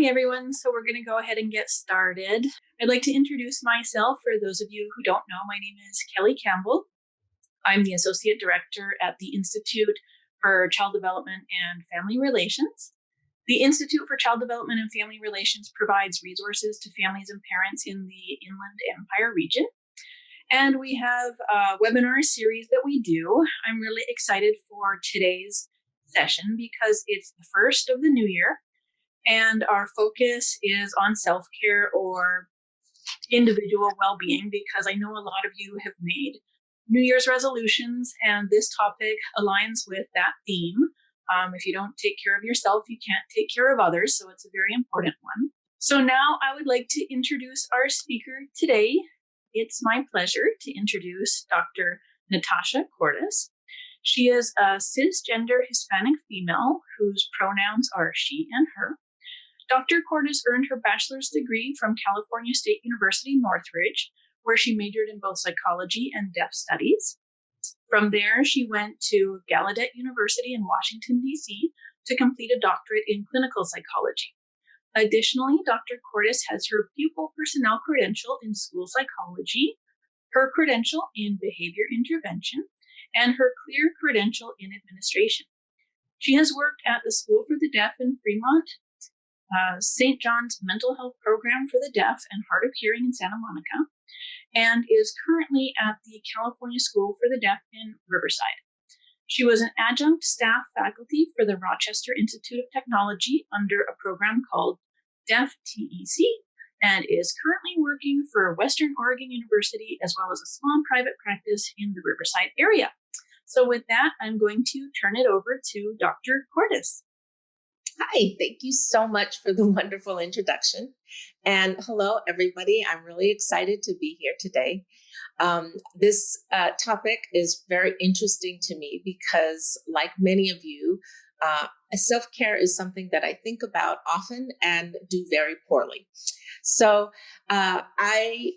Hi, everyone. So we're going to go ahead and get started. I'd like to introduce myself. For those of you who don't know, my name is Kelly Campbell. I'm the Associate Director at the Institute for Child Development and Family Relations. The Institute for Child Development and Family Relations provides resources to families and parents in the Inland Empire region. And we have a webinar series that we do. I'm really excited for today's session because it's the first of the new year. And our focus is on self-care or individual well-being, because I know a lot of you have made New Year's resolutions, and this topic aligns with that theme. If you don't take care of yourself, you can't take care of others, so it's a very important one. So now I would like to introduce our speaker today. It's my pleasure to introduce Dr. Natasha Cordes. She is a cisgender Hispanic female whose pronouns are she and her. Dr. Cordes earned her bachelor's degree from California State University, Northridge, where she majored in both psychology and deaf studies. From there, she went to Gallaudet University in Washington, D.C. to complete a doctorate in clinical psychology. Additionally, Dr. Cordes has her pupil personnel credential in school psychology, her credential in behavior intervention, and her clear credential in administration. She has worked at the School for the Deaf in Fremont, St. John's Mental Health Program for the Deaf and Hard of Hearing in Santa Monica, and is currently at the California School for the Deaf in Riverside. She was an adjunct staff faculty for the Rochester Institute of Technology under a program called Deaf TEC, and is currently working for Western Oregon University as well as a small private practice in the Riverside area. So with that, I'm going to turn it over to Dr. Cordes. Hi, thank you so much for the wonderful introduction. And hello, everybody. I'm really excited to be here today. This topic is very interesting to me because, like many of you, self-care is something that I think about often and do very poorly. So I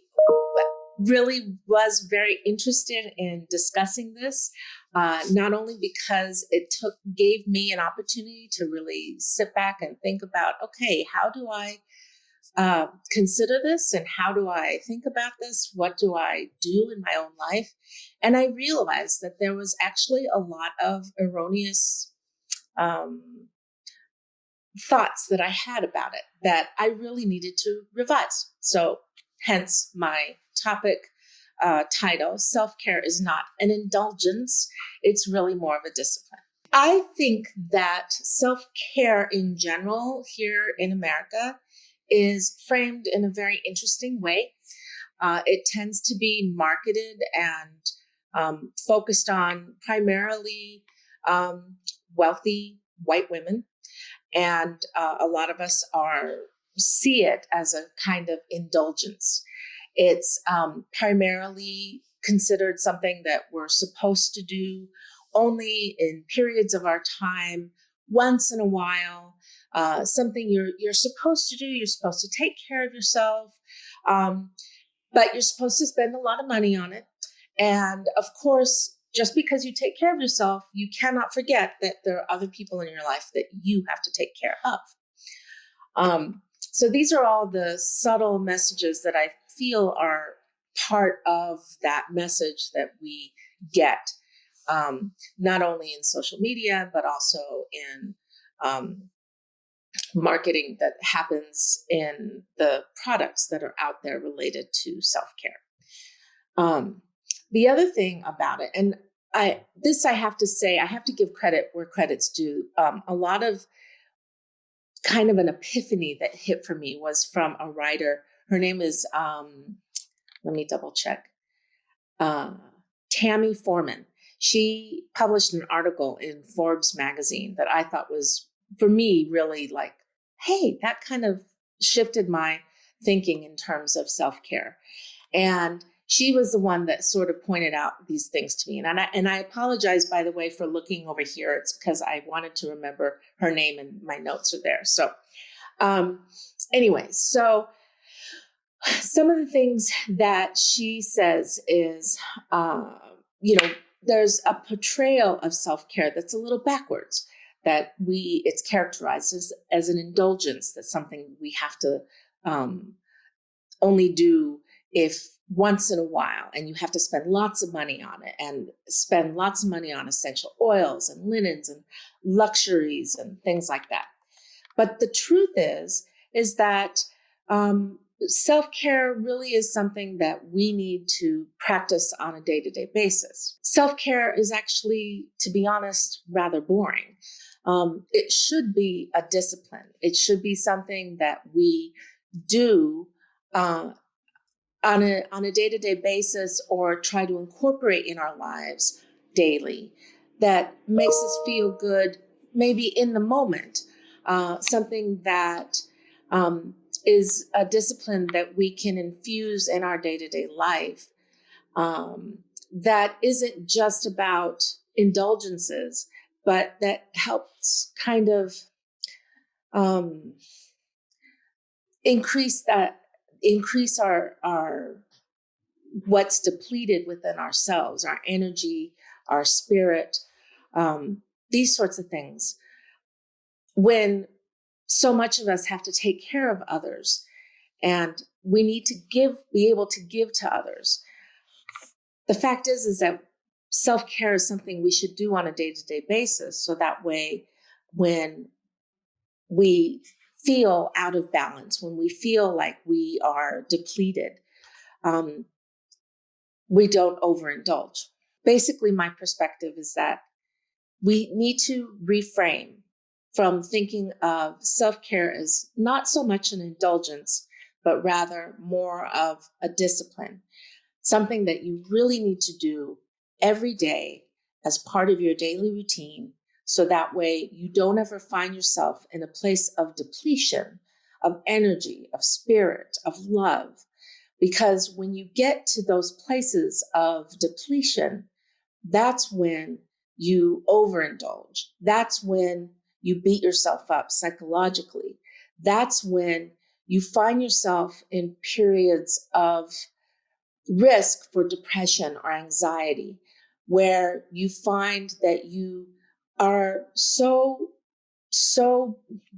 really was very interested in discussing this. Not only because it gave me an opportunity to really sit back and think about, okay, how do I consider this and how do I think about this? What do I do in my own life? And I realized that there was actually a lot of erroneous thoughts that I had about it that I really needed to revise. So hence my topic title, Self-Care is not an indulgence. It's really more of a discipline. I think that self-care in general here in America is framed in a very interesting way. It tends to be marketed and focused on primarily wealthy white women. And a lot of us see it as a kind of indulgence. It's primarily considered something that we're supposed to do only in periods of our time, once in a while, something you're supposed to do. You're supposed to take care of yourself, but you're supposed to spend a lot of money on it. And of course, just because you take care of yourself, you cannot forget that there are other people in your life that you have to take care of. So these are all the subtle messages that I feel are part of that message that we get, not only in social media, but also in marketing that happens in the products that are out there related to self-care. The other thing about it, and I have to say, I have to give credit where credit's due. A lot of kind of an epiphany that hit for me was from a writer. Her name is, let me double check, Tammy Foreman. She published an article in Forbes magazine that I thought was, for me, really like, hey, that kind of shifted my thinking in terms of self-care. And she was the one that sort of pointed out these things to me. And I apologize, by the way, for looking over here. It's because I wanted to remember her name and my notes are there. So anyway, so some of the things that she says is, there's a portrayal of self-care that's a little backwards. it's characterized as an indulgence. That's something we have to only do if once in a while, and you have to spend lots of money on it and spend lots of money on essential oils and linens and luxuries and things like that. But the truth is that self-care really is something that we need to practice on a day-to-day basis. Self-care is actually, to be honest, rather boring. It should be a discipline. It should be something that we do on a day-to-day basis, or try to incorporate in our lives daily, that makes us feel good, maybe in the moment. Something that is a discipline that we can infuse in our day-to-day life, that isn't just about indulgences, but that helps kind of increase our what's depleted within ourselves, our energy, our spirit, these sorts of things. When so much of us have to take care of others, and we need to be able to give to others. The fact is that self-care is something we should do on a day-to-day basis. So that way, when we feel out of balance, when we feel like we are depleted, we don't overindulge. Basically, my perspective is that we need to reframe from thinking of self-care as not so much an indulgence, but rather more of a discipline, something that you really need to do every day as part of your daily routine. So that way you don't ever find yourself in a place of depletion, of energy, of spirit, of love. Because when you get to those places of depletion, that's when you overindulge. That's when you beat yourself up psychologically. That's when you find yourself in periods of risk for depression or anxiety, where you find that you are so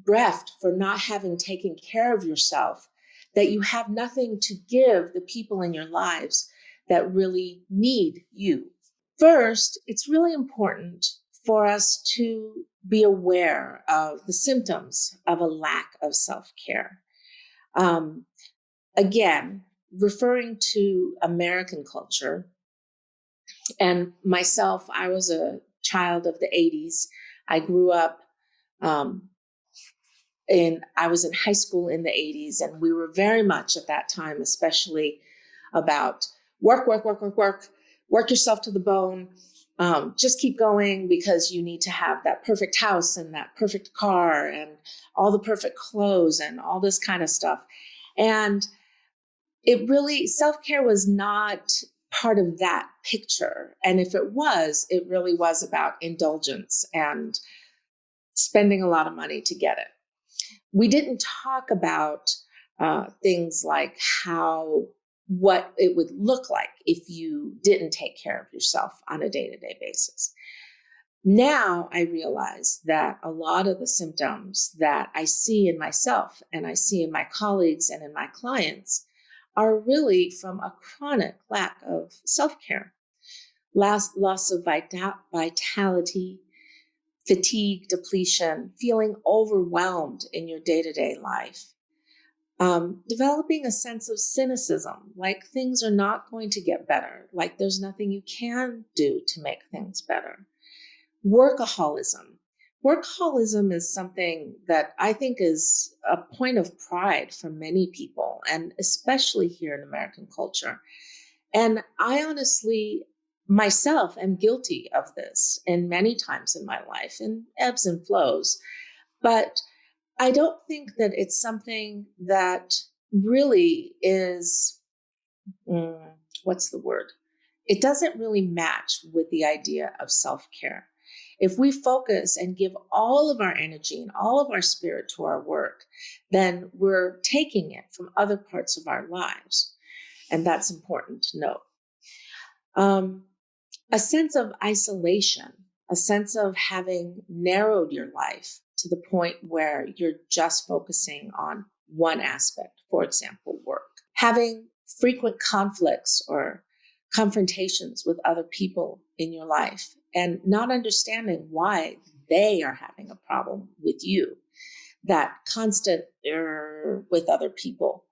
bereft for not having taken care of yourself that you have nothing to give the people in your lives that really need you. First, it's really important for us to be aware of the symptoms of a lack of self-care. Again, referring to American culture, and myself, I was a child of the 80s. I grew up I was in high school in the 80s, and we were very much at that time, especially about work yourself to the bone. Just keep going, because you need to have that perfect house and that perfect car and all the perfect clothes and all this kind of stuff. And self-care was not part of that picture. And if it was, it really was about indulgence and spending a lot of money to get it. We didn't talk about things like what it would look like if you didn't take care of yourself on a day-to-day basis. Now I realize that a lot of the symptoms that I see in myself and I see in my colleagues and in my clients are really from a chronic lack of self-care, loss of vitality, fatigue, depletion, feeling overwhelmed in your day-to-day life, developing a sense of cynicism, like things are not going to get better, like there's nothing you can do to make things better. Workaholism. Workaholism is something that I think is a point of pride for many people, and especially here in American culture. And I honestly, myself, am guilty of this in many times in my life, in ebbs and flows. But I don't think that it's something that really is, what's the word? It doesn't really match with the idea of self-care. If we focus and give all of our energy and all of our spirit to our work, then we're taking it from other parts of our lives. And that's important to note. A sense of isolation a sense of having narrowed your life to the point where you're just focusing on one aspect, for example, work. Having frequent conflicts or confrontations with other people in your life and not understanding why they are having a problem with you. That constant with other people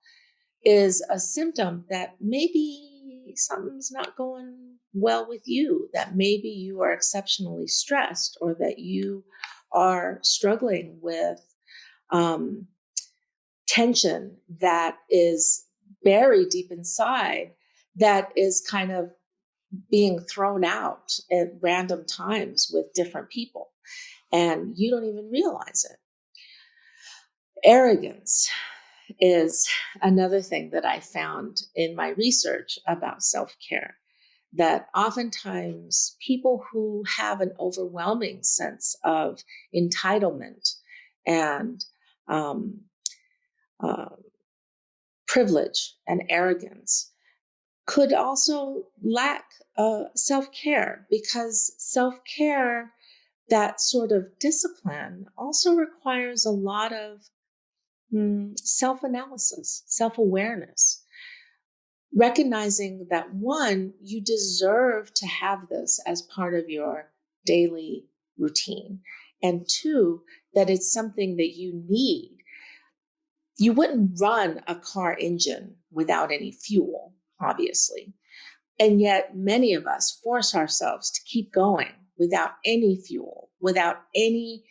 is a symptom that maybe something's not going well with you, that maybe you are exceptionally stressed, or that you are struggling with tension that is buried deep inside, that is kind of being thrown out at random times with different people, and you don't even realize it. Arrogance is another thing that I found in my research about self-care, that oftentimes people who have an overwhelming sense of entitlement and privilege and arrogance could also lack self-care, because self-care, that sort of discipline, also requires a lot of self-analysis, self-awareness, recognizing that, one, you deserve to have this as part of your daily routine, and two, that it's something that you need. You wouldn't run a car engine without any fuel, obviously. And yet many of us force ourselves to keep going without any fuel, without any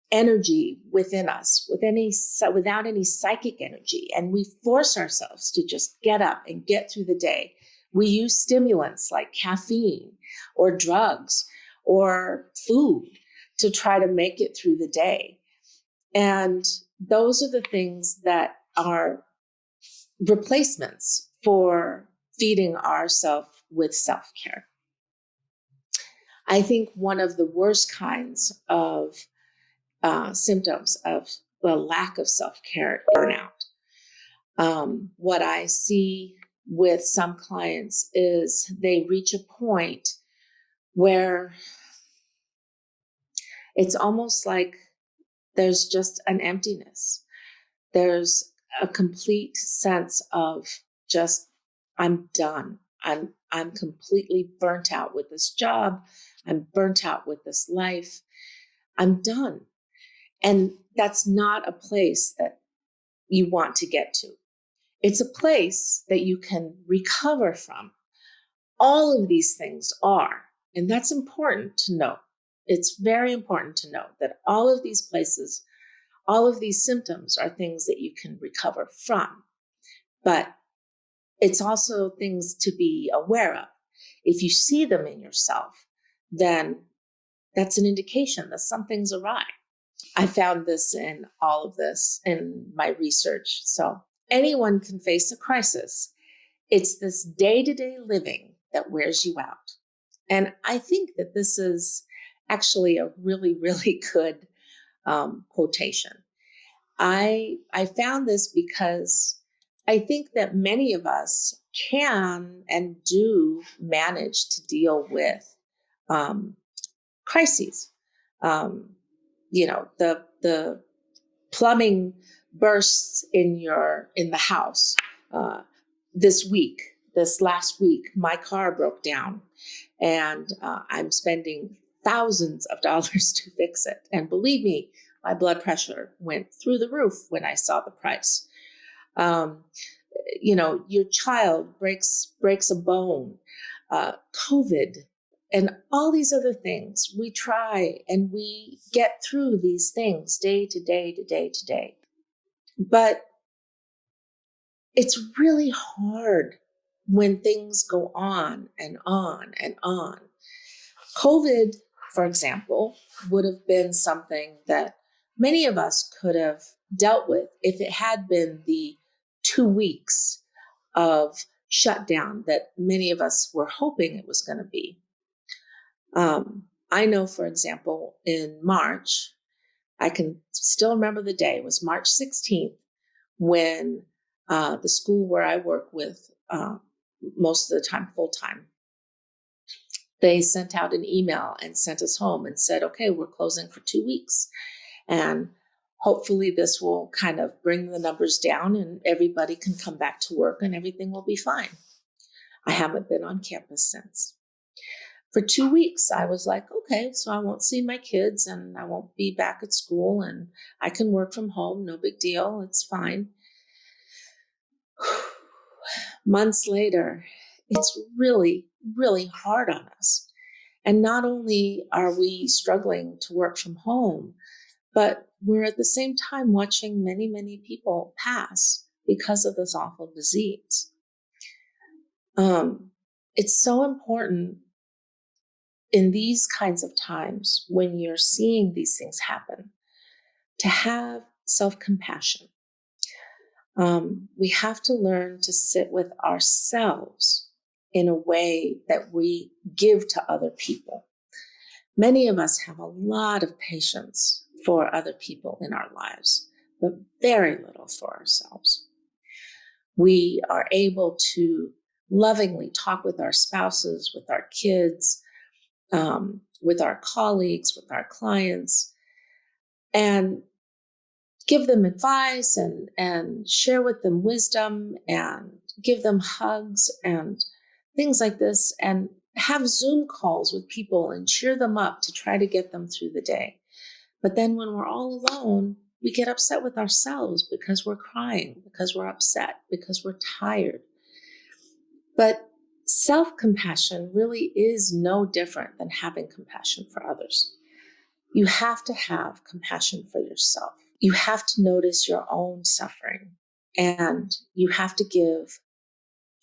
energy within us, without any psychic energy. And we force ourselves to just get up and get through the day. We use stimulants like caffeine or drugs or food to try to make it through the day. And those are the things that are replacements for feeding ourselves with self-care. I think one of the worst kinds of symptoms of the lack of self-care, burnout. What I see with some clients is they reach a point where it's almost like there's just an emptiness. There's a complete sense of just, I'm done. I'm completely burnt out with this job. I'm burnt out with this life. I'm done. And that's not a place that you want to get to. It's a place that you can recover from. All of these things are, and that's important to note. It's very important to note that all of these places, all of these symptoms are things that you can recover from. But it's also things to be aware of. If you see them in yourself, then that's an indication that something's awry. I found this in all of this in my research. So anyone can face a crisis. It's this day-to-day living that wears you out. And I think that this is actually a really, really good quotation. I found this because I think that many of us can and do manage to deal with crises. The plumbing bursts in the house. This last week, my car broke down, and I'm spending thousands of dollars to fix it. And believe me, my blood pressure went through the roof when I saw the price. Your child breaks a bone, COVID, and all these other things. We try and we get through these things day to day to day to day. But it's really hard when things go on and on and on. COVID, for example, would have been something that many of us could have dealt with if it had been the 2 weeks of shutdown that many of us were hoping it was going to be. I know, for example, in March, I can still remember the day. It was March 16th when the school where I work with most of the time, full time, They sent out an email and sent us home and said, okay, we're closing for 2 weeks. And hopefully this will kind of bring the numbers down and everybody can come back to work and everything will be fine. I haven't been on campus since. For 2 weeks, I was like, okay, so I won't see my kids and I won't be back at school and I can work from home. No big deal. It's fine. Months later, it's really, really hard on us. And not only are we struggling to work from home, but we're at the same time watching many, many people pass because of this awful disease. It's so important in these kinds of times when you're seeing these things happen to have self-compassion. We have to learn to sit with ourselves in a way that we give to other people. Many of us have a lot of patience for other people in our lives, but very little for ourselves. We are able to lovingly talk with our spouses, with our kids, with our colleagues, with our clients, and give them advice and share with them wisdom and give them hugs and things like this, and have Zoom calls with people and cheer them up to try to get them through the day. But then when we're all alone, we get upset with ourselves because we're crying, because we're upset, because we're tired. But self-compassion really is no different than having compassion for others. You have to have compassion for yourself. You have to notice your own suffering, and you have to give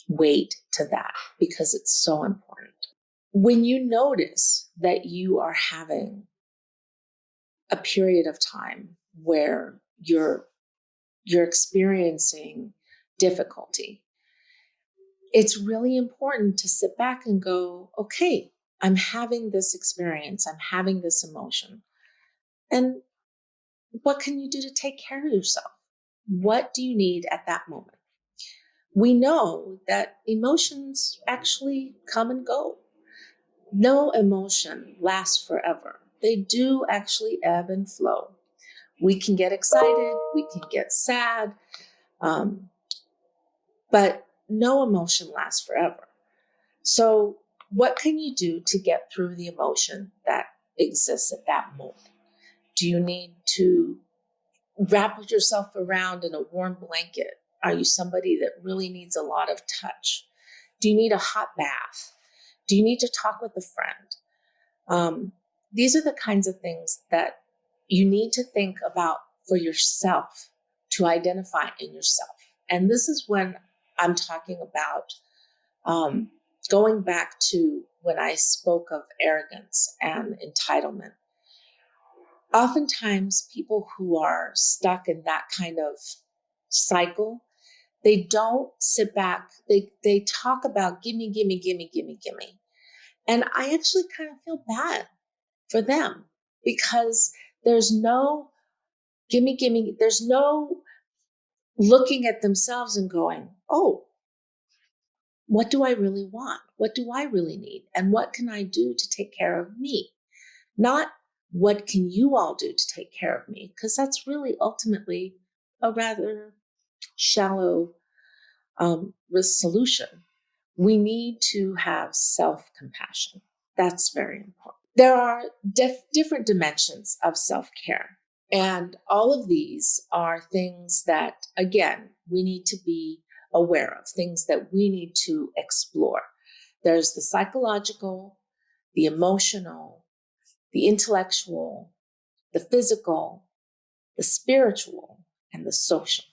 weight to that because it's so important. When you notice that you are having a period of time where you're experiencing difficulty, it's really important to sit back and go, okay, I'm having this experience, I'm having this emotion. And what can you do to take care of yourself? What do you need at that moment? We know that emotions actually come and go. No emotion lasts forever. They do actually ebb and flow. We can get excited, we can get sad, but no emotion lasts forever. So what can you do to get through the emotion that exists at that moment? Do you need to wrap yourself around in a warm blanket? Are you somebody that really needs a lot of touch? Do you need a hot bath? Do you need to talk with a friend? These are the kinds of things that you need to think about for yourself, to identify in yourself. And this is when I'm talking about going back to when I spoke of arrogance and entitlement. Oftentimes, people who are stuck in that kind of cycle, they don't sit back. They talk about gimme, gimme, gimme, gimme, gimme. And I actually kind of feel bad for them because there's no gimme, gimme. There's no looking at themselves and going, oh, what do I really want? What do I really need? And what can I do to take care of me? Not what can you all do to take care of me? Because that's really ultimately a rather shallow solution. We need to have self-compassion. That's very important. There are different dimensions of self-care. And all of these are things that, again, we need to be aware of, things that we need to explore. There's the psychological, the emotional, the intellectual, the physical, the spiritual, and the social.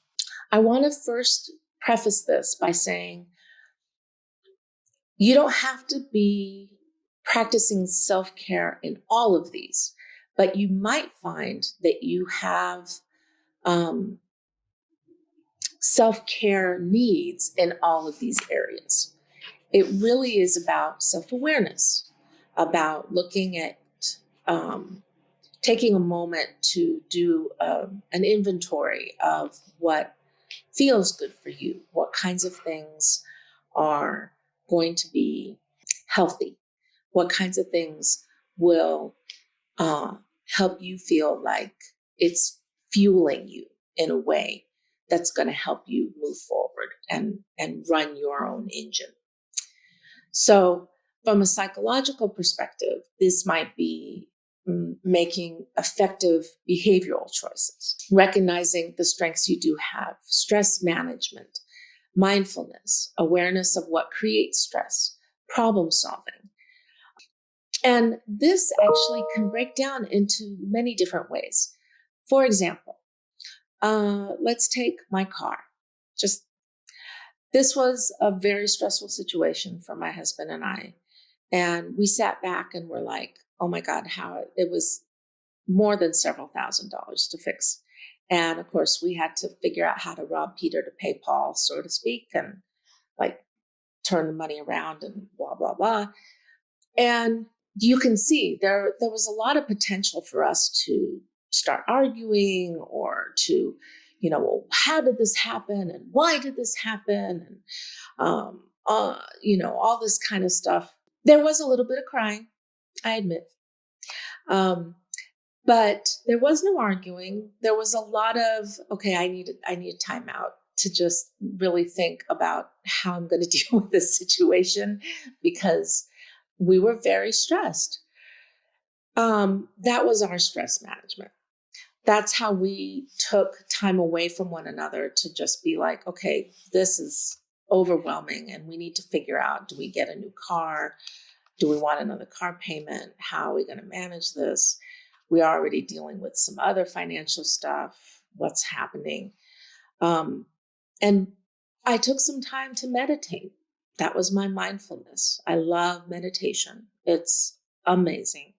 I want to first preface this by saying you don't have to be practicing self-care in all of these, but you might find that you have self-care needs in all of these areas. It really is about self-awareness, about looking at taking a moment to do an inventory of what feels good for you, what kinds of things are going to be healthy, What kinds of things will help you feel like it's fueling you in a way that's going to help you move forward and run your own engine. So from a psychological perspective, this might be making effective behavioral choices, recognizing the strengths you do have, stress management, mindfulness, awareness of what creates stress, problem solving. And this actually can break down into many different ways. For example, let's take my car. This was a very stressful situation for my husband and I. And we sat back and were like, oh my God, how it was more than several $1,000s to fix. And of course, we had to figure out how to rob Peter to pay Paul, so to speak, and like turn the money around and blah, blah, blah. And you can see there was a lot of potential for us to start arguing or to, well, how did this happen? And why did this happen? And, all this kind of stuff. There was a little bit of crying, I admit. But there was no arguing. There was a lot of, okay, I need a timeout to just really think about how I'm going to deal with this situation, because we were very stressed. That was our stress management. That's how we took time away from one another to just be like, okay, this is overwhelming and we need to figure out, do we get a new car? Do we want another car payment? How are we going to manage this? We're already dealing with some other financial stuff. What's happening? And I took some time to meditate. That was my mindfulness. I love meditation. It's amazing.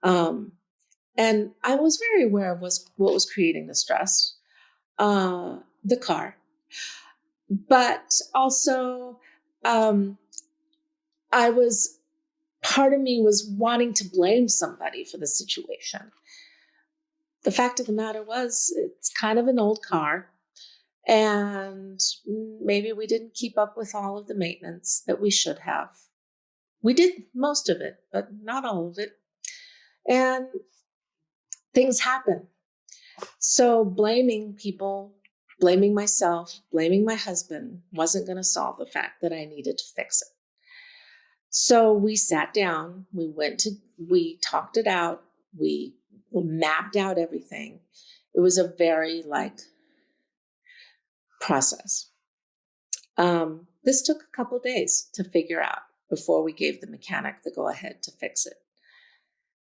And I was very aware of what was creating the stress, the car. But also, part of me was wanting to blame somebody for the situation. The fact of the matter was, it's kind of an old car, and maybe we didn't keep up with all of the maintenance that we should have. We did most of it, but not all of it. And things happen. So blaming people, blaming myself, blaming my husband wasn't going to solve the fact that I needed to fix it. So we sat down, we talked it out, we mapped out everything. It was a very process. This took a couple of days to figure out before we gave the mechanic the go ahead to fix it.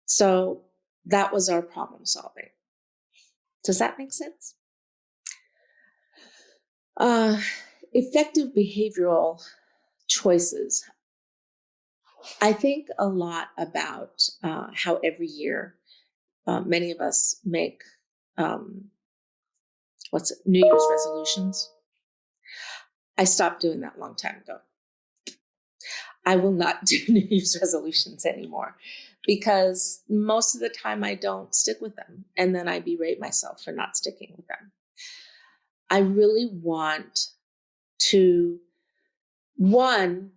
So that was our problem solving. Does that make sense? Effective behavioral choices. I think a lot about how every year many of us make New Year's resolutions. I stopped doing that a long time ago. I will not do New Year's resolutions anymore because most of the time I don't stick with them, and then I berate myself for not sticking with them. I really want to, one,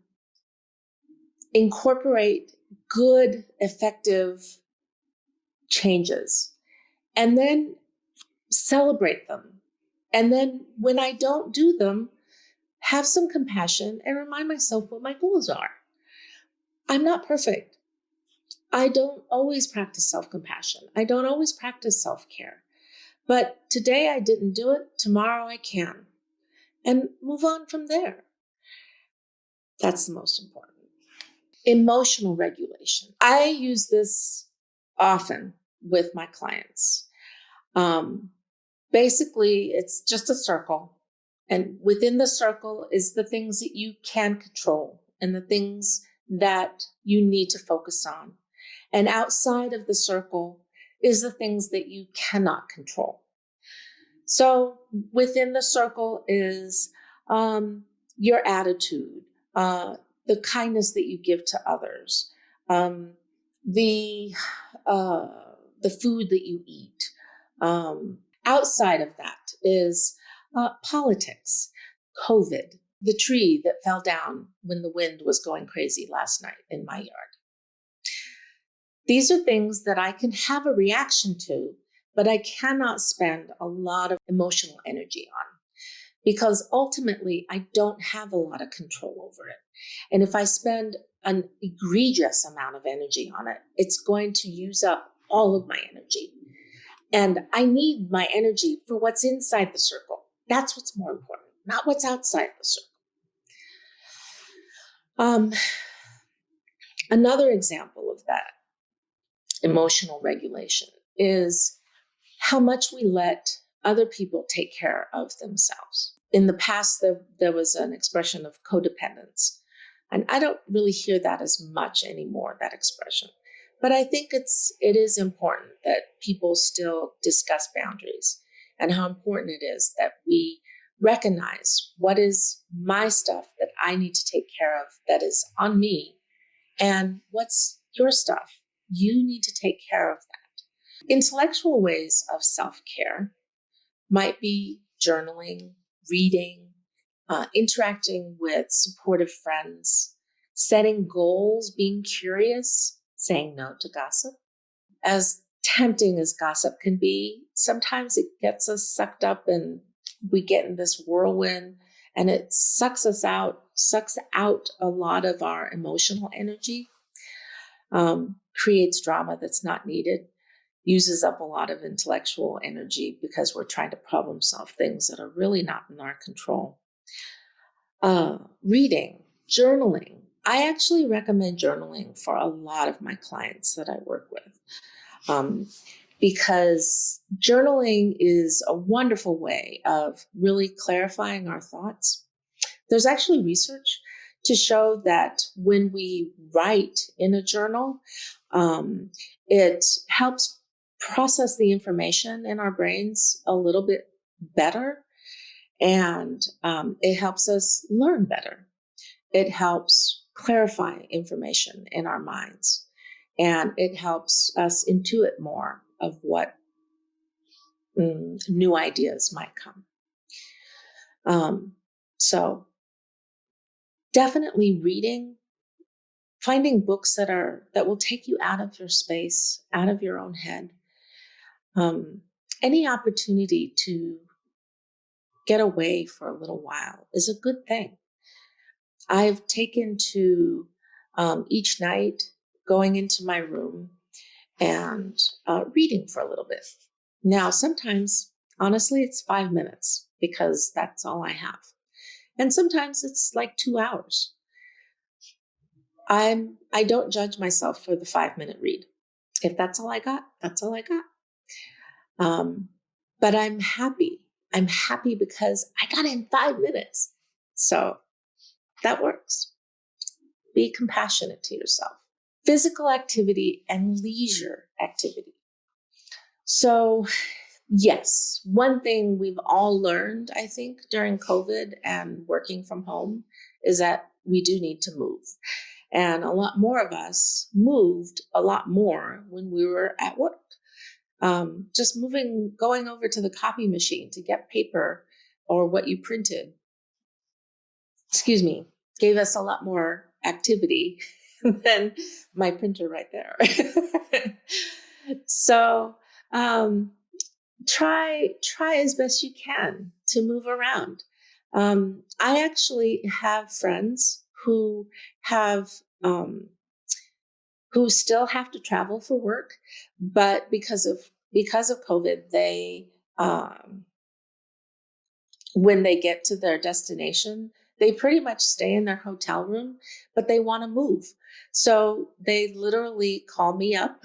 incorporate good, effective changes, and then celebrate them. And then when I don't do them, have some compassion and remind myself what my goals are. I'm not perfect. I don't always practice self-compassion. I don't always practice self-care. But today I didn't do it. Tomorrow I can. And move on from there. That's the most important. Emotional regulation. I use this often with my clients. Basically, it's just a circle. And within the circle is the things that you can control and the things that you need to focus on. And outside of the circle is the things that you cannot control. So within the circle is your attitude, the kindness that you give to others, the food that you eat. Outside of that is politics, COVID, the tree that fell down when the wind was going crazy last night in my yard. These are things that I can have a reaction to, but I cannot spend a lot of emotional energy on, because ultimately I don't have a lot of control over it. And if I spend an egregious amount of energy on it, it's going to use up all of my energy. And I need my energy for what's inside the circle. That's what's more important, not what's outside the circle. Another example of that emotional regulation is how much we let other people take care of themselves. In the past, there was an expression of codependence, and I don't really hear that as much anymore, that expression. But I think it is important that people still discuss boundaries and how important it is that we recognize what is my stuff that I need to take care of that is on me, and what's your stuff. You need to take care of that. Intellectual ways of self-care might be journaling, reading, interacting with supportive friends, setting goals, being curious, saying no to gossip. As tempting as gossip can be, sometimes it gets us sucked up and we get in this whirlwind and it sucks out a lot of our emotional energy, creates drama that's not needed, uses up a lot of intellectual energy because we're trying to problem solve things that are really not in our control. Reading, journaling. I actually recommend journaling for a lot of my clients that I work with, because journaling is a wonderful way of really clarifying our thoughts. There's actually research to show that when we write in a journal, it helps process the information in our brains a little bit better, and it helps us learn better. It helps clarify information in our minds, and it helps us intuit more of what new ideas might come. So definitely reading, finding books that will take you out of your space, out of your own head. Any opportunity to get away for a little while is a good thing. I've taken to each night going into my room and reading for a little bit. Now, sometimes, honestly, it's 5 minutes because that's all I have. And sometimes it's like 2 hours. I don't judge myself for the 5-minute read. If that's all I got, that's all I got. But I'm happy. I'm happy because I got in 5 minutes. So that works. Be compassionate to yourself. Physical activity and leisure activity. So yes, one thing we've all learned, I think, during COVID and working from home is that we do need to move. And a lot more of us moved a lot more when we were at work. Just going over to the copy machine to get paper or what you printed, gave us a lot more activity than my printer right there. So try as best you can to move around. I actually have friends who still have to travel for work, but because of COVID, they when they get to their destination, they pretty much stay in their hotel room, but they want to move. So they literally call me up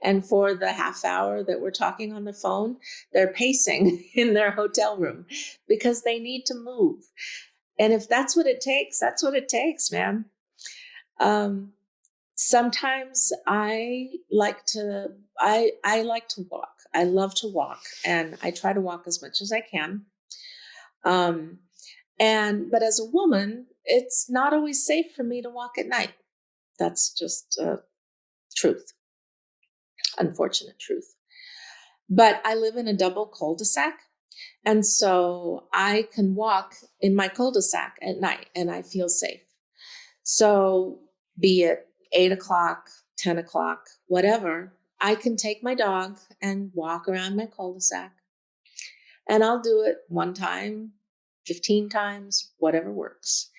and for the half hour that we're talking on the phone, they're pacing in their hotel room because they need to move. And if that's what it takes, that's what it takes, man. Sometimes I like to walk. I love to walk, and I try to walk as much as I can. But as a woman, it's not always safe for me to walk at night. That's just truth, unfortunate truth. But I live in a double cul-de-sac, and so I can walk in my cul-de-sac at night, and I feel safe. So be it 8 o'clock, 10 o'clock, whatever, I can take my dog and walk around my cul-de-sac. And I'll do it one time, 15 times, whatever works.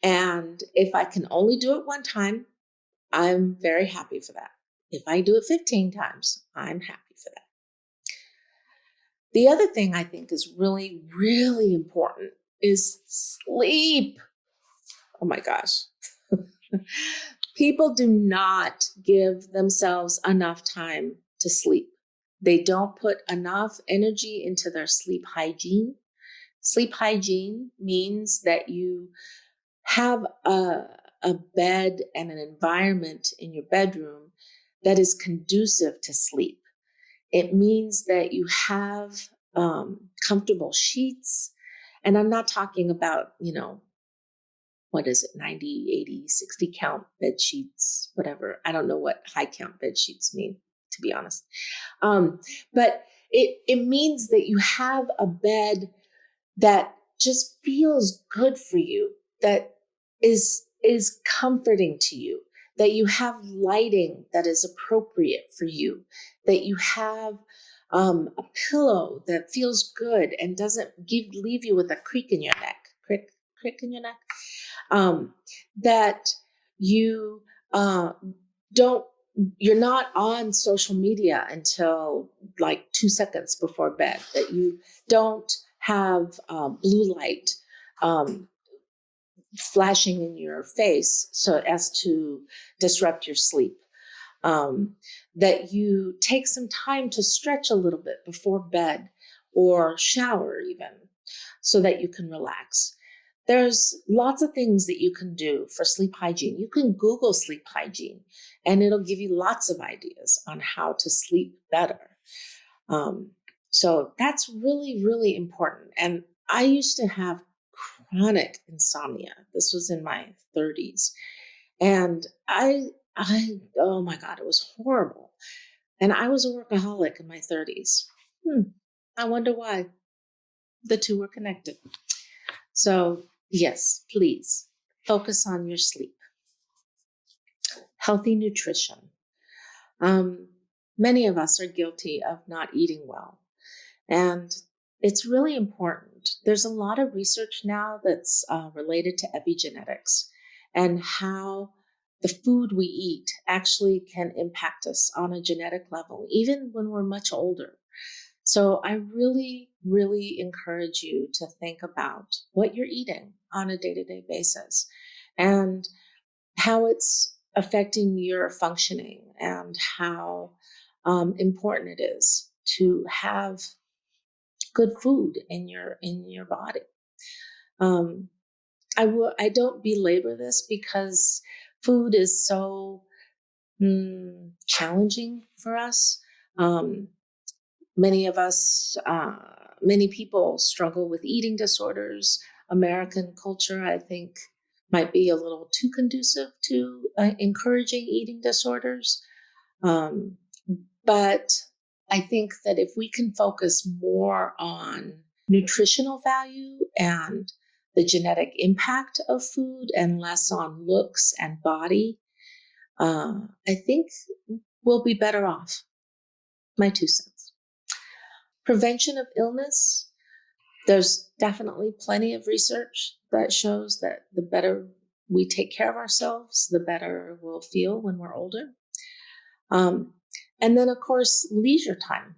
And if I can only do it one time, I'm very happy for that. If I do it 15 times, I'm happy for that. The other thing I think is really, really important is sleep. Oh my gosh. People do not give themselves enough time to sleep. They don't put enough energy into their sleep hygiene. Sleep hygiene means that you have a bed and an environment in your bedroom that is conducive to sleep. It means that you have comfortable sheets. And I'm not talking about, what is it, 90, 80, 60 count bed sheets, whatever. I don't know what high count bed sheets mean, to be honest. But it means that you have a bed that just feels good for you, that is comforting to you, that you have lighting that is appropriate for you, that you have a pillow that feels good and doesn't leave you with a creak in your neck, crick in your neck, that you you're not on social media until like 2 seconds before bed, that you don't have blue light flashing in your face so as to disrupt your sleep, that you take some time to stretch a little bit before bed or shower even so that you can relax. There's lots of things that you can do for sleep hygiene. You can Google sleep hygiene and it'll give you lots of ideas on how to sleep better. So that's really, really important. And I used to have chronic insomnia. This was in my 30s. And I, oh my God, it was horrible. And I was a workaholic in my 30s. I wonder why the two were connected. So yes, please focus on your sleep. Healthy nutrition. Many of us are guilty of not eating well. And it's really important. There's a lot of research now that's related to epigenetics and how the food we eat actually can impact us on a genetic level, even when we're much older. So I really, really encourage you to think about what you're eating on a day-to-day basis and how it's affecting your functioning and how important it is to have good food in your body. I don't belabor this because food is so challenging for us. Many of us, many people struggle with eating disorders. American culture, I think, might be a little too conducive to encouraging eating disorders. But I think that if we can focus more on nutritional value and the genetic impact of food and less on looks and body, I think we'll be better off. My 2 cents. Prevention of illness. There's definitely plenty of research that shows that the better we take care of ourselves, the better we'll feel when we're older. And then, of course, leisure time.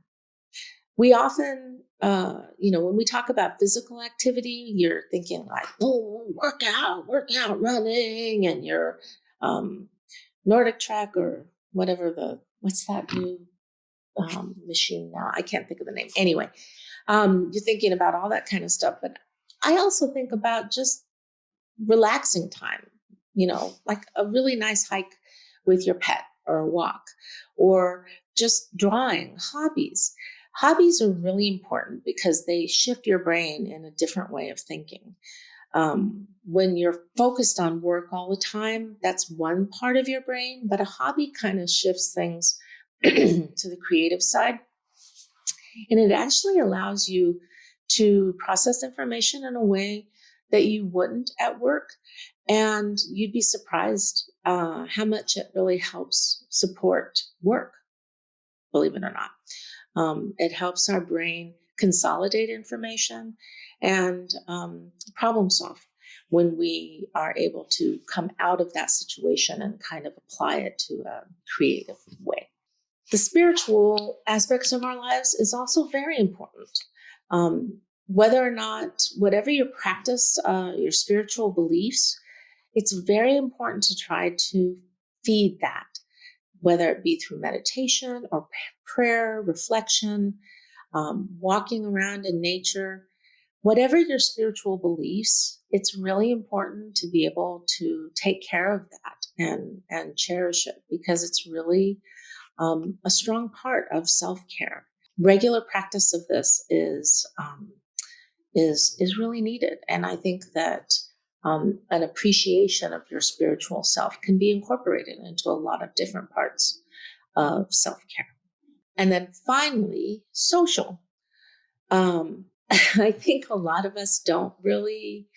We often, when we talk about physical activity, you're thinking like, oh, work out, running, and your Nordic track or whatever what's that new machine now? I can't think of the name. Anyway, you're thinking about all that kind of stuff. But I also think about just relaxing time, like a really nice hike with your pet or a walk or just drawing. Hobbies. Hobbies are really important because they shift your brain in a different way of thinking. When you're focused on work all the time, that's one part of your brain, but a hobby kind of shifts things to the creative side. And it actually allows you to process information in a way that you wouldn't at work. And you'd be surprised how much it really helps support work, believe it or not. It helps our brain consolidate information and problem solve when we are able to come out of that situation and kind of apply it to a creative way. The spiritual aspects of our lives is also very important. Whether or not, whatever your practice, your spiritual beliefs, it's very important to try to feed that, whether it be through meditation or prayer, reflection, walking around in nature. Whatever your spiritual beliefs, it's really important to be able to take care of that and cherish it, because it's really a strong part of self-care. Regular practice of this is really needed, and I think that an appreciation of your spiritual self can be incorporated into a lot of different parts of self-care. And then finally, social. I think a lot of us don't really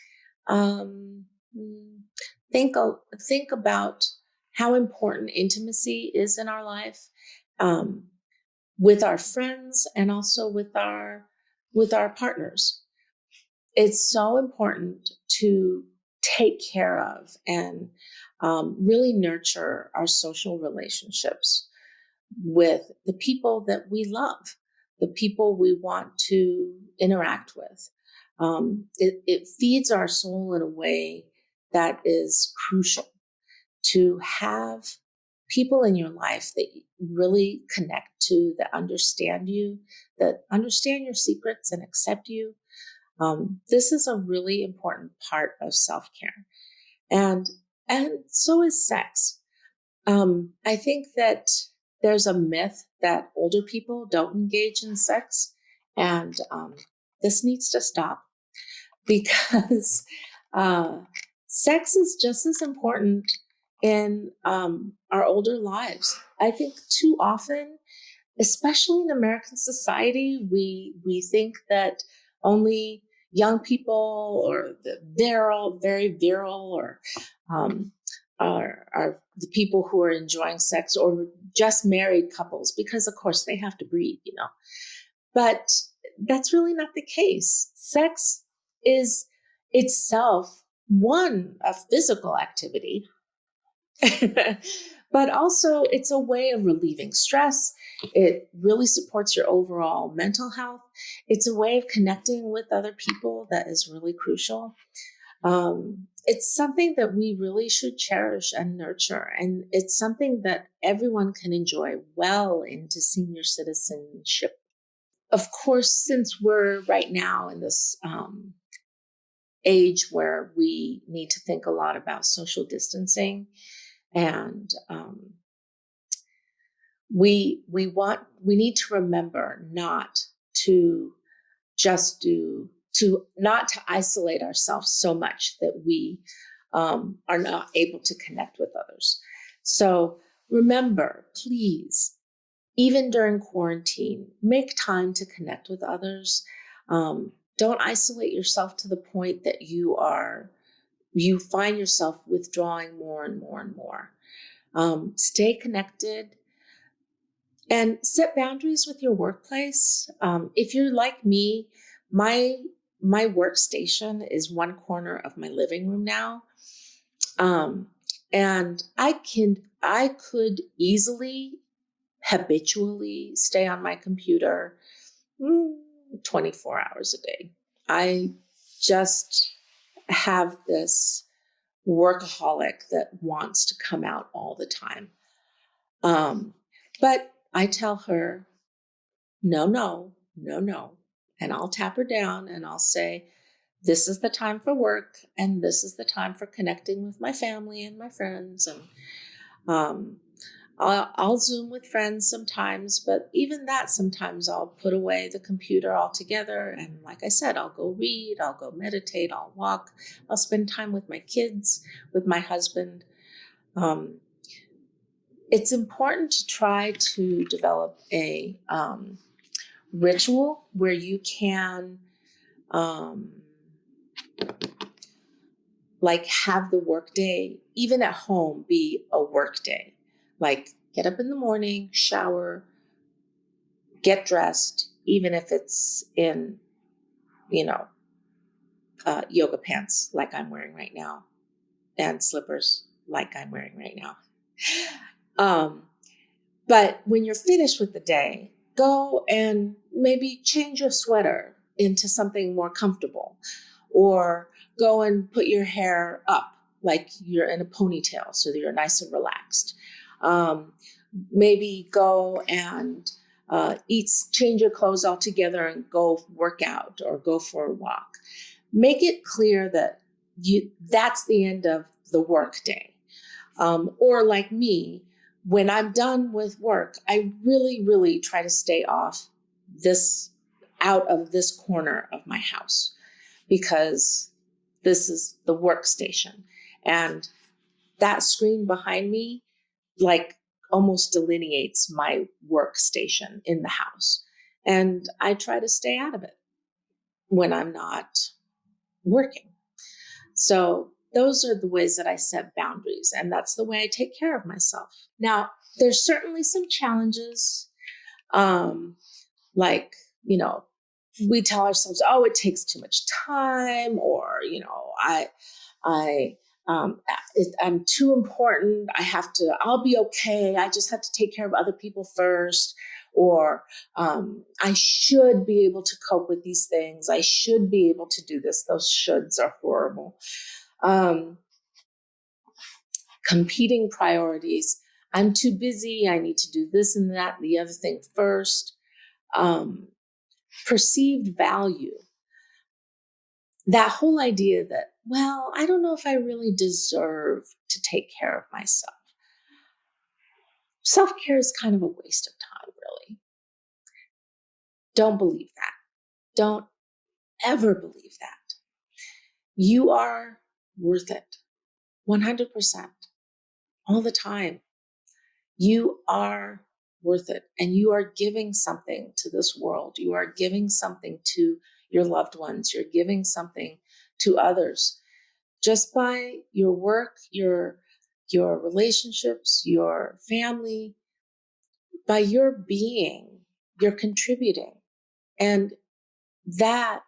think about how important intimacy is in our life, with our friends and also with our partners. It's so important to take care of and really nurture our social relationships with the people that we love, the people we want to interact with. It feeds our soul in a way that is crucial, to have people in your life that really connect to, that understand you, that understand your secrets and accept you. This is a really important part of self-care. And so is sex. I think that there's a myth that older people don't engage in sex, and this needs to stop, because sex is just as important in our older lives. I think too often, especially in American society, we think that only young people or the very virile or are the people who are enjoying sex, or just married couples, because of course they have to breed, But that's really not the case. Sex is itself a physical activity, but also it's a way of relieving stress. It really supports your overall mental health. It's a way of connecting with other people that is really crucial. It's something that we really should cherish and nurture. And it's something that everyone can enjoy well into senior citizenship. Of course, since we're right now in this age where we need to think a lot about social distancing, and we need to remember not to isolate ourselves so much that we are not able to connect with others. So remember, please, even during quarantine, make time to connect with others. Don't isolate yourself to the point that you find yourself withdrawing more and more and more. Stay connected and set boundaries with your workplace. If you're like me, my workstation is one corner of my living room now. And I could easily habitually stay on my computer 24 hours a day. I just have this workaholic that wants to come out all the time. But I tell her, no. And I'll tap her down and I'll say, this is the time for work and this is the time for connecting with my family and my friends. And I'll Zoom with friends sometimes, but even that, sometimes I'll put away the computer altogether. And like I said, I'll go read, I'll go meditate, I'll walk, I'll spend time with my kids, with my husband. It's important to try to develop a ritual where you can like have the work day, even at home, be a work day. Like get up in the morning, shower, get dressed, even if it's in, yoga pants like I'm wearing right now and slippers like I'm wearing right now. But when you're finished with the day, go and maybe change your sweater into something more comfortable, or go and put your hair up like you're in a ponytail so that you're nice and relaxed. Maybe go and change your clothes altogether and go work out or go for a walk. Make it clear that that's the end of the work day. Or like me, when I'm done with work, I really, really try to stay out of this corner of my house, because this is the workstation. And that screen behind me, like, almost delineates my workstation in the house. And I try to stay out of it when I'm not working. So those are the ways that I set boundaries, and that's the way I take care of myself. Now, there's certainly some challenges, like, we tell ourselves, oh, it takes too much time, or, I'm too important. I'll be okay. I just have to take care of other people first. Or I should be able to cope with these things. I should be able to do this. Those shoulds are horrible. Competing priorities. I'm too busy. I need to do this and that and the other thing first. Perceived value. That whole idea that, well, I don't know if I really deserve to take care of myself. Self-care is kind of a waste of time, really. Don't believe that. Don't ever believe that. You are worth it 100% all the time. You are worth it, and you are giving something to this world. You are giving something to your loved ones. You're giving something to others just by your work, your relationships, your family. By your being, you're contributing. And that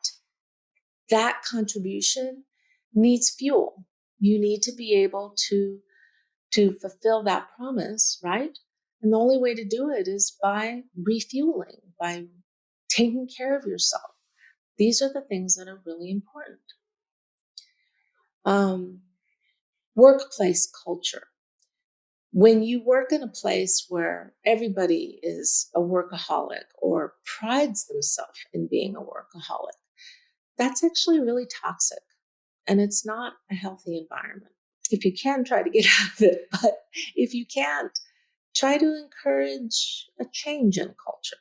contribution needs fuel. You need to be able to fulfill that promise, right? And the only way to do it is by refueling, by taking care of yourself. These are the things that are really important. Workplace culture. When you work in a place where everybody is a workaholic or prides themselves in being a workaholic, that's actually really toxic, and it's not a healthy environment. If you can, try to get out of it, but if you can't, try to encourage a change in culture.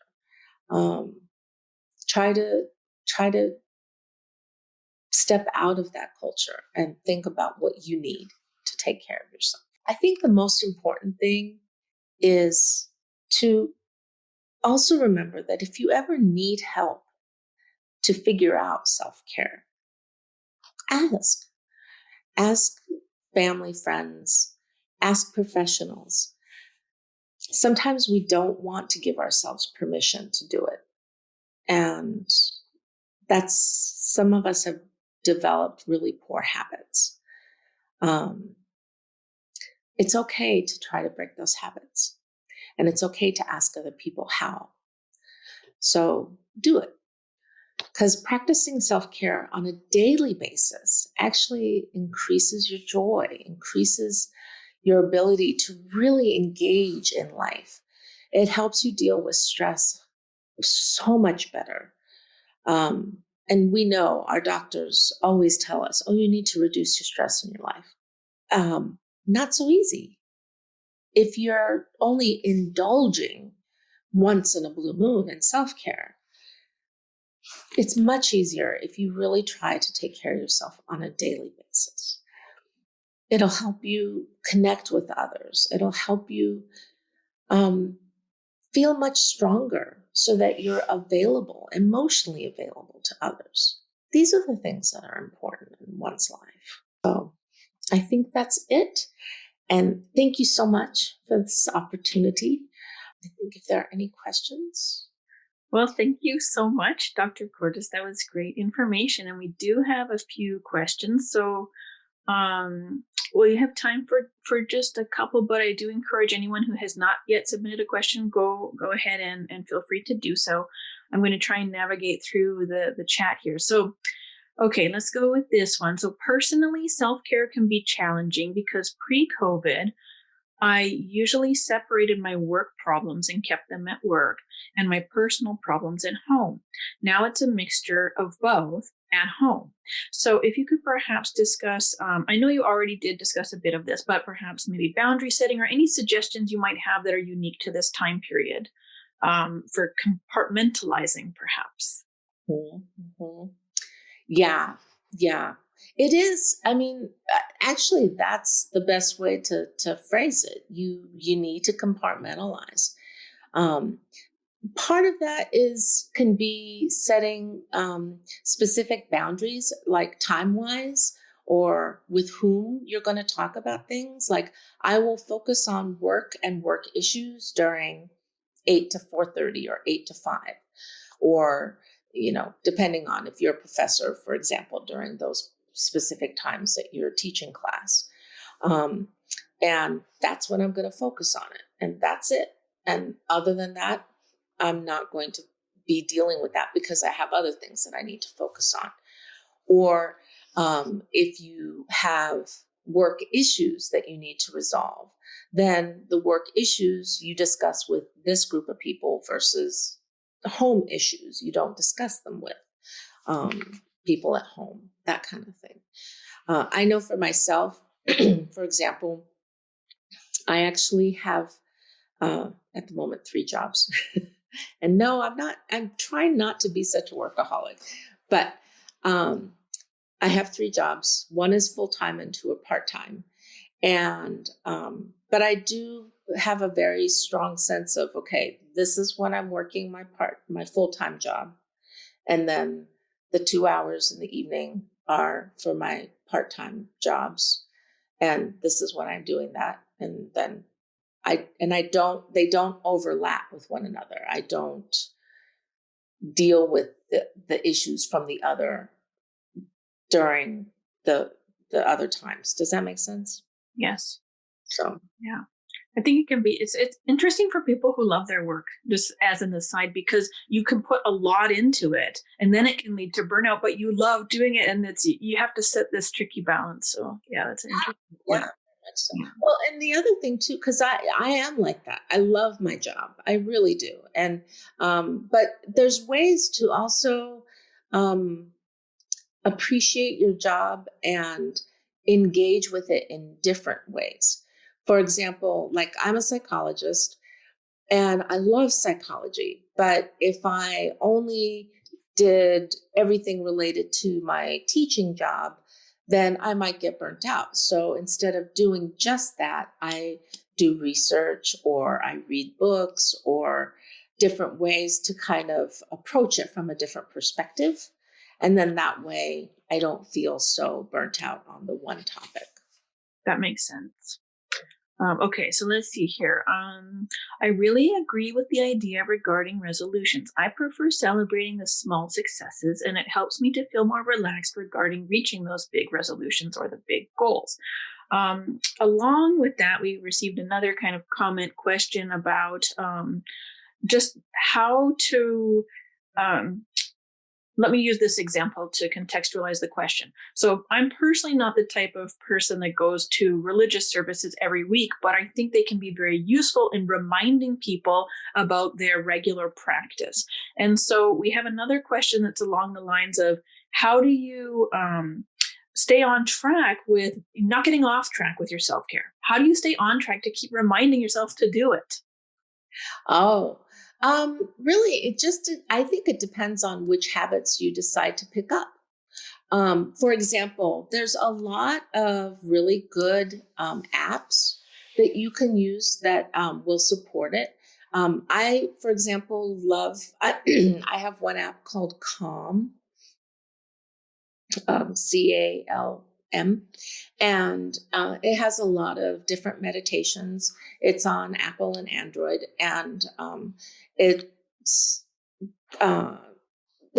Try to step out of that culture and think about what you need to take care of yourself. I think the most important thing is to also remember that if you ever need help to figure out self-care, ask family, friends, ask professionals. Sometimes we don't want to give ourselves permission to do it. And some of us have developed really poor habits. It's okay to try to break those habits. And it's okay to ask other people how. So do it. Because practicing self-care on a daily basis actually increases your joy, increases your ability to really engage in life. It helps you deal with stress so much better. And we know our doctors always tell us, oh, you need to reduce your stress in your life. Not so easy. If you're only indulging once in a blue moon in self-care, it's much easier if you really try to take care of yourself on a daily basis. It'll help you connect with others. It'll help you feel much stronger so that you're emotionally available to others. These are the things that are important in one's life. So I think that's it. And thank you so much for this opportunity. I think if there are any questions. Well, thank you so much, Dr. Cordes. That was great information. And we do have a few questions. So we have time for just a couple, but I do encourage anyone who has not yet submitted a question, go ahead and feel free to do so. I'm going to try and navigate through the chat here. So, okay, let's go with this one. So personally, self-care can be challenging because pre-COVID, I usually separated my work problems and kept them at work and my personal problems at home. Now it's a mixture of both at home. So if you could perhaps discuss, I know you already did discuss a bit of this, but perhaps maybe boundary setting or any suggestions you might have that are unique to this time period for compartmentalizing, perhaps. Mm-hmm. Yeah, yeah. It is. I mean, actually, that's the best way to phrase it. You need to compartmentalize. Um, Part of that can be setting specific boundaries, like time wise, or with whom you're going to talk about things. Like, I will focus on work and work issues during 8 to 4:30 or 8 to 5, or depending on if you're a professor, for example, during those specific times that you're teaching class. And that's when I'm going to focus on it. And that's it. And other than that, I'm not going to be dealing with that because I have other things that I need to focus on. Or if you have work issues that you need to resolve, then the work issues you discuss with this group of people versus the home issues you don't discuss them with people at home, that kind of thing. I know for myself, for example, I actually have at the moment 3 jobs. And no, I'm trying not to be such a workaholic, but I have 3 jobs. One is full-time and 2 are part-time. And, but I do have a very strong sense of, okay, this is when I'm working my full-time job. And then the 2 hours in the evening are for my part-time jobs. And this is when I'm doing that. And then they don't overlap with one another. I don't deal with the issues from the other during the other times. Does that make sense? Yes. So, yeah. I think it can be, it's interesting for people who love their work, just as an aside, because you can put a lot into it and then it can lead to burnout, but you love doing it and you have to set this tricky balance. So yeah, that's an interesting point. yeah. So, well, and the other thing too, because I am like that. I love my job. I really do. And but there's ways to also appreciate your job and engage with it in different ways. For example, like, I'm a psychologist and I love psychology, but if I only did everything related to my teaching job, then I might get burnt out. So instead of doing just that, I do research, or I read books, or different ways to kind of approach it from a different perspective. And then that way I don't feel so burnt out on the one topic. That makes sense. Okay, so let's see here. I really agree with the idea regarding resolutions. I prefer celebrating the small successes, and it helps me to feel more relaxed regarding reaching those big resolutions or the big goals. Along with that, we received another kind of comment question about just how to let me use this example to contextualize the question. So I'm personally not the type of person that goes to religious services every week, but I think they can be very useful in reminding people about their regular practice. And so we have another question that's along the lines of, how do you stay on track with not getting off track with your self-care? How do you stay on track to keep reminding yourself to do it? Oh, really, I think it depends on which habits you decide to pick up. For example, there's a lot of really good apps that you can use that will support it. For example, I have one app called Calm, CALM, And it has a lot of different meditations. It's on Apple and Android, and it's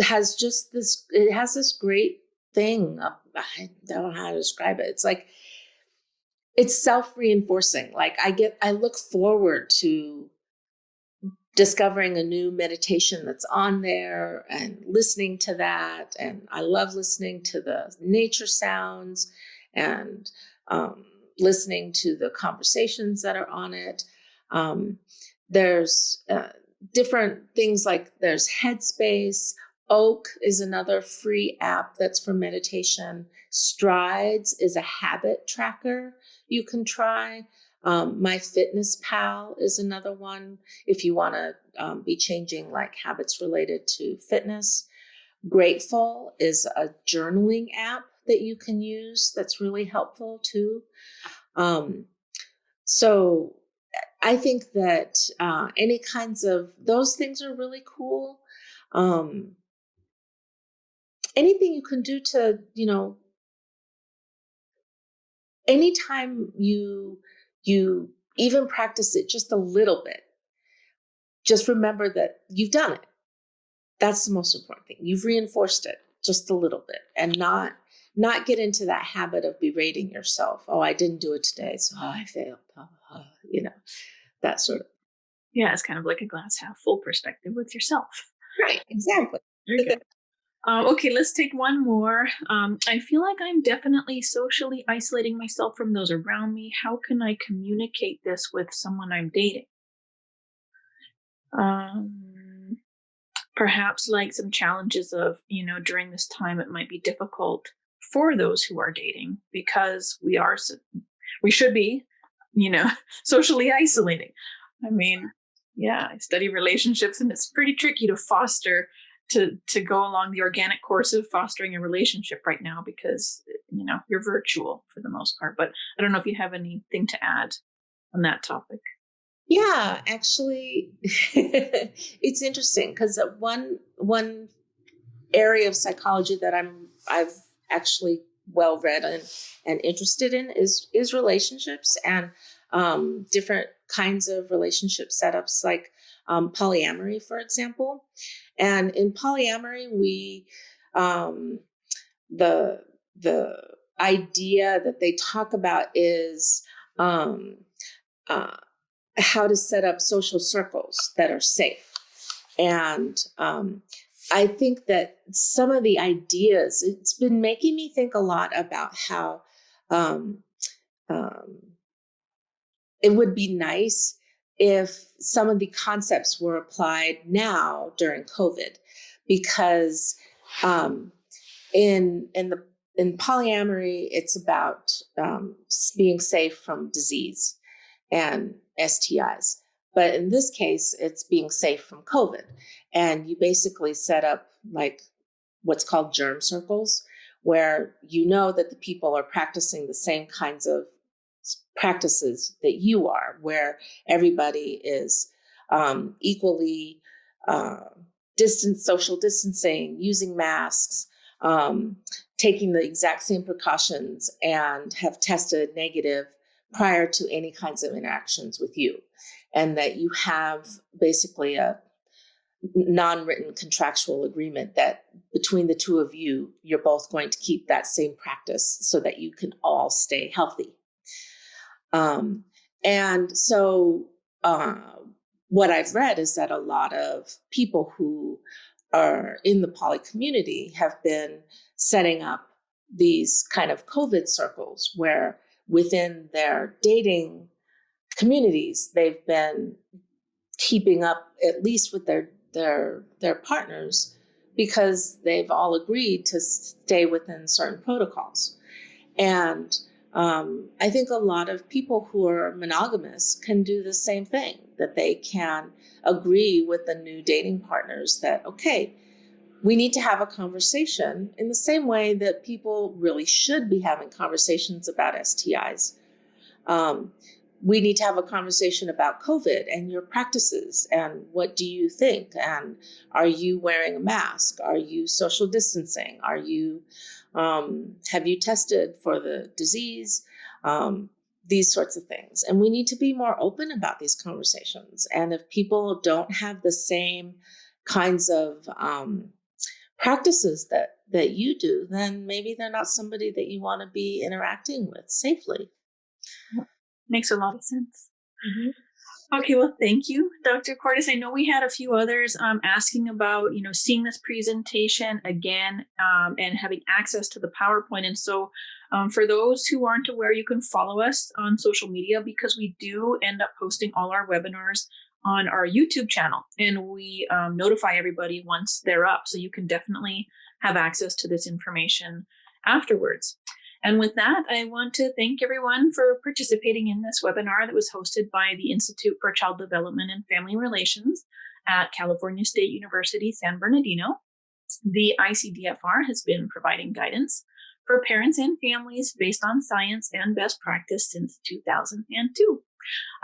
has just this. It has this great thing. I don't know how to describe it. It's like it's self-reinforcing. Like I look forward to discovering a new meditation that's on there and listening to that. And I love listening to the nature sounds and listening to the conversations that are on it. There's different things like there's Headspace. Oak is another free app that's for meditation. Strides is a habit tracker you can try. MyFitnessPal is another one if you want to be changing like habits related to fitness. Grateful is a journaling app that you can use that's really helpful too. So I think that any kinds of those things are really cool. Anything you can do to, anytime you even practice it just a little bit, just remember that you've done it. That's the most important thing. You've reinforced it just a little bit, and not get into that habit of berating yourself. Oh, I didn't do it today, so I failed. That sort of. Yeah, it's kind of like a glass half full perspective with yourself. Right, exactly. Very good. Okay, let's take one more. I feel like I'm definitely socially isolating myself from those around me. How can I communicate this with someone I'm dating? Perhaps like some challenges of, during this time, it might be difficult for those who are dating because we should be, socially isolating. I mean, yeah, I study relationships and it's pretty tricky to foster to go along the organic course of fostering a relationship right now because, you're virtual for the most part. But I don't know if you have anything to add on that topic. Yeah, actually, it's interesting because one area of psychology that I've actually well read and interested in is relationships and different kinds of relationship setups, like polyamory, for example. And in polyamory, we the idea that they talk about is how to set up social circles that are safe. And I think that some of the ideas, it's been making me think a lot about how it would be nice if some of the concepts were applied now during COVID, because in polyamory, it's about being safe from disease and STIs. But in this case, it's being safe from COVID. And you basically set up like what's called germ circles, where you know that the people are practicing the same kinds of practices that you are, where everybody is equally social distancing, using masks, taking the exact same precautions, and have tested negative prior to any kinds of interactions with you. And that you have basically a non-written contractual agreement that between the two of you, you're both going to keep that same practice so that you can all stay healthy. And so what I've read is that a lot of people who are in the poly community have been setting up these kind of COVID circles where within their dating communities, they've been keeping up at least with their partners because they've all agreed to stay within certain protocols. And I think a lot of people who are monogamous can do the same thing, that they can agree with the new dating partners that, okay, we need to have a conversation in the same way that people really should be having conversations about STIs. We need to have a conversation about COVID and your practices and what do you think? And are you wearing a mask? Are you social distancing? Are you Have you tested for the disease? These sorts of things. And we need to be more open about these conversations. And if people don't have the same kinds of practices that you do, then maybe they're not somebody that you want to be interacting with safely. Makes a lot of sense. Mm-hmm. Okay, well, thank you, Dr. Cordes. I know we had a few others asking about, seeing this presentation again and having access to the PowerPoint. And so for those who aren't aware, you can follow us on social media because we do end up posting all our webinars on our YouTube channel. And we notify everybody once they're up. So you can definitely have access to this information afterwards. And with that, I want to thank everyone for participating in this webinar that was hosted by the Institute for Child Development and Family Relations at California State University, San Bernardino. The ICDFR has been providing guidance for parents and families based on science and best practice since 2002.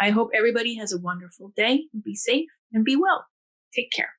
I hope everybody has a wonderful day. Be safe and be well. Take care.